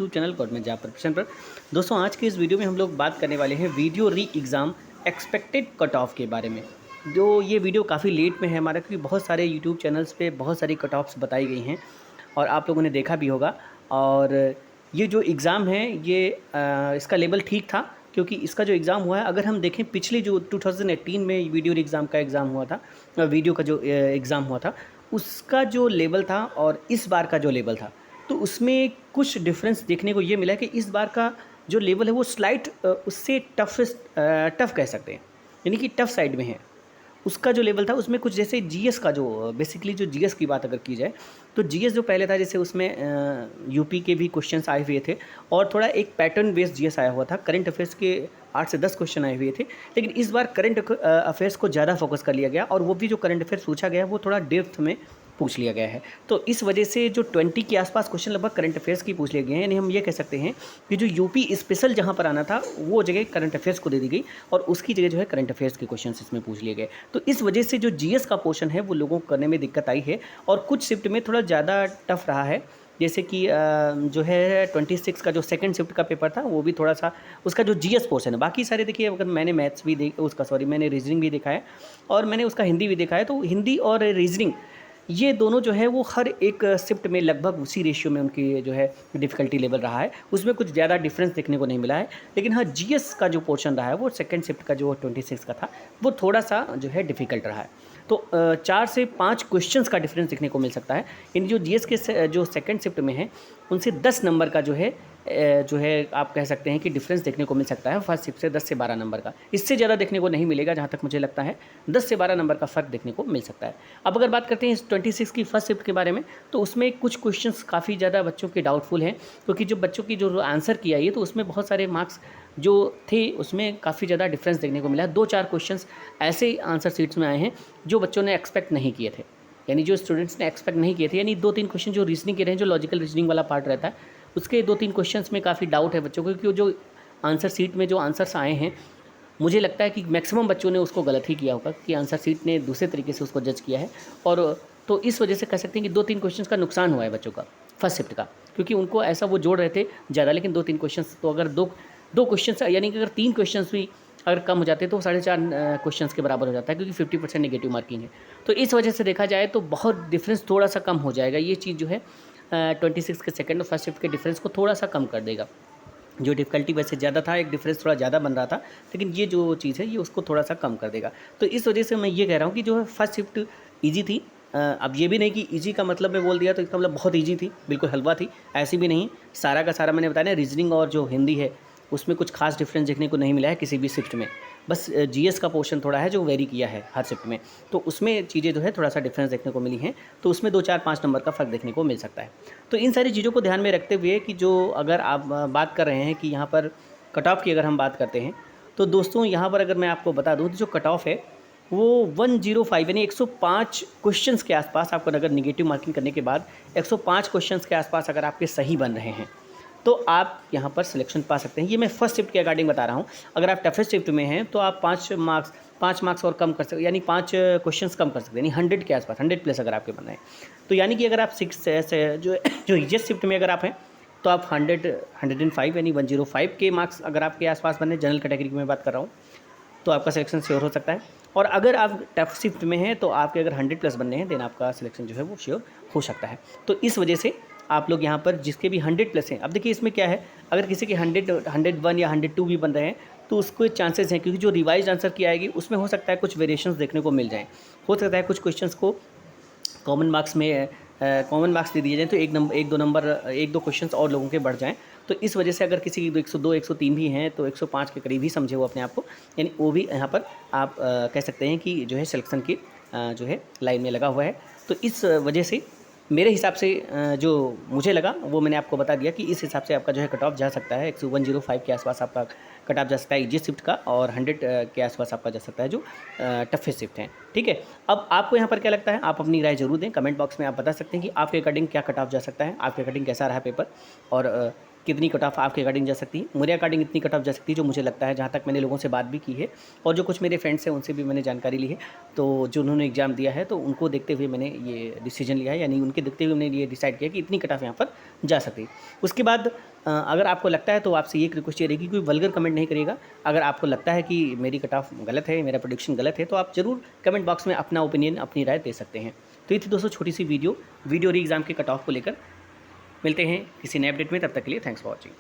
YouTube channel government job preparation पर। दोस्तों आज के इस वीडियो में हम लोग बात करने वाले हैं वीडियो री एग्ज़ाम एक्सपेक्टेड कट ऑफ के बारे में। जो ये वीडियो काफ़ी लेट में है हमारा, क्योंकि बहुत सारे यूट्यूब चैनल्स पे बहुत सारी कट ऑफ्स बताई गई हैं और आप लोगों ने देखा भी होगा। और ये जो एग्ज़ाम है ये इसका लेवल ठीक था, क्योंकि इसका जो एग्ज़ाम हुआ है, अगर हम देखें पिछले जो 2018 में वीडियो एग्ज़ाम का एग्ज़ाम हुआ था, वीडियो का जो एग्ज़ाम हुआ था, उसका जो लेवल था और इस बार का जो लेवल था, तो उसमें कुछ डिफरेंस देखने को ये मिला है कि इस बार का जो लेवल है वो स्लाइट उससे टफ़ कह सकते हैं, यानी कि टफ़ साइड में है। उसका जो लेवल था उसमें कुछ जैसे जीएस का जो बेसिकली जो जीएस की बात अगर की जाए, तो जीएस जो पहले था जैसे उसमें यूपी के भी क्वेश्चंस आए हुए थे और थोड़ा एक पैटर्न बेस्ड जीएस आया हुआ था। करंट अफेयर्स के 8 से 10 क्वेश्चन आए हुए थे, लेकिन इस बार करंट अफेयर्स को ज़्यादा फोकस कर लिया गया और वो भी जो करंट अफेयर्स पूछा गया वो थोड़ा डेप्थ में पूछ लिया गया है। तो इस वजह से जो 20 के आसपास क्वेश्चन लगभग करंट अफेयर्स की पूछ लिए गए हैं, यानी हम ये कह सकते हैं कि जो यूपी स्पेशल जहाँ पर आना था वो जगह करंट अफेयर्स को दे दी गई और उसकी जगह जो है करंट अफेयर्स के क्वेश्चन इसमें पूछ लिए गए। तो इस वजह से जो जीएस का पोर्शन है वो लोगों को करने में दिक्कत आई है और कुछ शिफ्ट में थोड़ा ज़्यादा टफ रहा है। जैसे कि जो है 26 का जो सेकंड शिफ्ट का पेपर था वो भी थोड़ा सा उसका जो जीएस पोर्शन है, बाकी सारे देखिए अगर मैंने मैथ्स भी मैंने रीजनिंग भी देखा है और मैंने उसका हिंदी भी देखा है, तो हिंदी और रीजनिंग ये दोनों जो है वो हर एक शिफ्ट में लगभग उसी रेशियो में उनकी जो है डिफ़िकल्टी लेवल रहा है, उसमें कुछ ज़्यादा डिफरेंस देखने को नहीं मिला है। लेकिन हाँ, जीएस का जो पोर्शन रहा है वो सेकंड शिफ्ट का जो 26 का था वो थोड़ा सा जो है डिफ़िकल्ट रहा है। तो 4 से 5 क्वेश्चंस का डिफरेंस देखने को मिल सकता है। इन जो जीएस के जो सेकंड शिफ्ट में है उनसे 10 नंबर का जो है आप कह सकते हैं कि डिफरेंस देखने को मिल सकता है फर्स्ट शिफ्ट से 10 से 12 नंबर का। इससे ज़्यादा देखने को नहीं मिलेगा, जहाँ तक मुझे लगता है 10 से 12 नंबर का फ़र्क देखने को मिल सकता है। अब अगर बात करते हैं इस 26 की फर्स्ट शिफ्ट के बारे में, तो उसमें कुछ क्वेश्चंस काफ़ी ज़्यादा बच्चों के डाउटफुल हैं, क्योंकि जो बच्चों की जो आंसर की आई है तो उसमें बहुत सारे मार्क्स जो थे उसमें काफ़ी ज़्यादा डिफरेंस देखने को मिला है। 2-4 क्वेश्चंस ऐसे आंसर शीट्स में आए हैं जो बच्चों ने एक्सपेक्ट नहीं किए थे, यानी जो स्टूडेंट्स ने एक्सपेक्ट नहीं किए थे। यानी 2-3 क्वेश्चन जो रीजनिंग के रहे हैं, जो लॉजिकल रीजनिंग वाला पार्ट रहता है, उसके 2-3 क्वेश्चंस में काफ़ी डाउट है बच्चों को, क्योंकि जो आंसर शीट में जो आंसर्स आए हैं, मुझे लगता है कि मैक्सिमम बच्चों ने उसको गलत ही किया होगा, कि आंसर शीट ने दूसरे तरीके से उसको जज किया है। और तो इस वजह से कह सकते हैं कि 2-3 क्वेश्चंस का नुकसान हुआ है बच्चों का फर्स्ट शिफ्ट का, क्योंकि उनको ऐसा वो जोड़ रहे थे ज़्यादा, लेकिन 2-3 क्वेश्चंस, तो अगर दो क्वेश्चंस यानी कि अगर 3 क्वेश्चंस भी अगर कम हो जाते तो 4.5 क्वेश्चंस के बराबर हो जाता है, क्योंकि 50% नेगेटिव मार्किंग है। तो इस वजह से देखा जाए तो बहुत डिफरेंस थोड़ा सा कम हो जाएगा। ये चीज़ जो है 26 के सेकंड और फर्स्ट शिफ्ट के डिफरेंस को थोड़ा सा कम कर देगा। जो डिफ़िकल्टी वैसे ज़्यादा था, एक डिफरेंस थोड़ा ज़्यादा बन रहा था, लेकिन ये जो चीज़ है ये उसको थोड़ा सा कम कर देगा। तो इस वजह से मैं ये कह रहा हूँ कि जो है फर्स्ट शिफ्ट ईज़ी थी। अब ये भी नहीं कि ईज़ी का मतलब मैं बोल दिया तो इसका मतलब बहुत ईज़ी थी, बिल्कुल हलवा थी, ऐसी भी नहीं। सारा का सारा मैंने बताया ना, रीजनिंग और जो हिंदी है उसमें कुछ खास डिफरेंस देखने को नहीं मिला है किसी भी शिफ्ट में। बस जीएस का पोर्शन थोड़ा है जो वेरी किया है हर शिफ्ट में, तो उसमें चीज़ें जो है थोड़ा सा डिफरेंस देखने को मिली हैं, तो उसमें 2-4-5 नंबर का फ़र्क देखने को मिल सकता है। तो इन सारी चीज़ों को ध्यान में रखते हुए कि जो अगर आप बात कर रहे हैं कि यहाँ पर कट ऑफ की अगर हम बात करते हैं, तो दोस्तों यहाँ पर अगर मैं आपको बता दूँ तो जो कट ऑफ है वो 105 यानी 105 क्वेश्चंस के आसपास आपको अगर नेगेटिव मार्किंग करने के बाद 105 क्वेश्चंस के आसपास अगर आपके सही बन रहे हैं तो आप यहाँ पर सिलेक्शन पा सकते हैं। ये मैं फर्स्ट शिफ्ट के अकॉर्डिंग बता रहा हूँ। अगर आप टफेस्ट शिफ्ट में हैं तो आप 5 मार्क्स और कम कर सकते, यानी 5 क्वेश्चंस कम कर सकते हैं, यानी 100 के आसपास, 100 प्लस अगर आपके बन रहे हैं। तो यानी कि अगर आप 6 से जो ईजीएस्ट शिफ्ट में अगर आप हैं तो आप 105 यानी 105 के मार्क्स अगर आपके आसपास बने, जनरल कैटेगरी की मैं बात कर रहा हूँ, तो आपका सिलेक्शन श्योर हो सकता है। और अगर आप टफ शिफ्ट में हैं तो आपके अगर 100 प्लस बनने हैं, देन आपका सिलेक्शन जो है वो श्योर हो सकता है। तो इस वजह से आप लोग यहाँ पर जिसके भी 100 प्लस हैं, अब देखिए इसमें क्या है, अगर किसी के 101 या 102 भी बन रहे हैं तो उसके चांसेस हैं, क्योंकि जो रिवाइज आंसर की आएगी उसमें हो सकता है कुछ वेरिएशंस देखने को मिल जाएँ। हो सकता है कुछ क्वेश्चंस को कॉमन मार्क्स में कॉमन मार्क्स दे दिए जाएँ तो एक दो क्वेश्चंस और लोगों के बढ़ जाएँ। तो इस वजह से अगर किसी की 102 103 भी हैं तो 105 के करीब ही समझे वो अपने आप को, यानी वो भी यहाँ पर आप कह सकते हैं कि जो है सिलेक्शन की जो है लाइन में लगा हुआ है। तो इस वजह से मेरे हिसाब से जो मुझे लगा वो मैंने आपको बता दिया कि इस हिसाब से आपका जो है कट ऑफ जा सकता है। 105 के आसपास आपका कट ऑफ जा सकता है ईजी शिफ्ट का, और 100 के आसपास आपका जा सकता है जो टफेस्ट शिफ्ट हैं। ठीक है, अब आपको यहाँ पर क्या लगता है, आप अपनी राय जरूर दें, कमेंट बॉक्स में आप बता सकते हैं कि आपके अकॉर्डिंग क्या कट ऑफ जा सकता है, आपके अकॉर्डिंग कैसा रहा पेपर, और कितनी कट ऑफ आपके अकॉर्डिंग जा सकती है। मेरे अकॉर्डिंग इतनी कट ऑफ जा सकती है जो मुझे लगता है, जहाँ तक मैंने लोगों से बात भी की है और जो कुछ मेरे फ्रेंड्स हैं उनसे भी मैंने जानकारी ली है। तो जो उन्होंने एग्ज़ाम दिया है तो उनको देखते हुए मैंने ये डिसीजन लिया है, यानी उनके देखते हुए मैंने ये डिसाइड किया कि इतनी कट ऑफ यहाँ पर जा सकती है। उसके बाद अगर आपको लगता है तो आपसे ये एक रिक्वेस्ट ये रहेगी, कोई वल्गर कमेंट नहीं करिएगा। अगर आपको लगता है कि मेरी कट ऑफ गलत है, मेरा प्रेडिक्शन गलत है, तो आप ज़रूर कमेंट बॉक्स में अपना ओपिनियन, अपनी राय दे सकते हैं। तो ये थी दोस्तों छोटी सी वीडियो री एग्ज़ाम के कट ऑफ को लेकर। मिलते हैं किसी नए अपडेट में, तब तक के लिए थैंक्स फॉर वॉचिंग।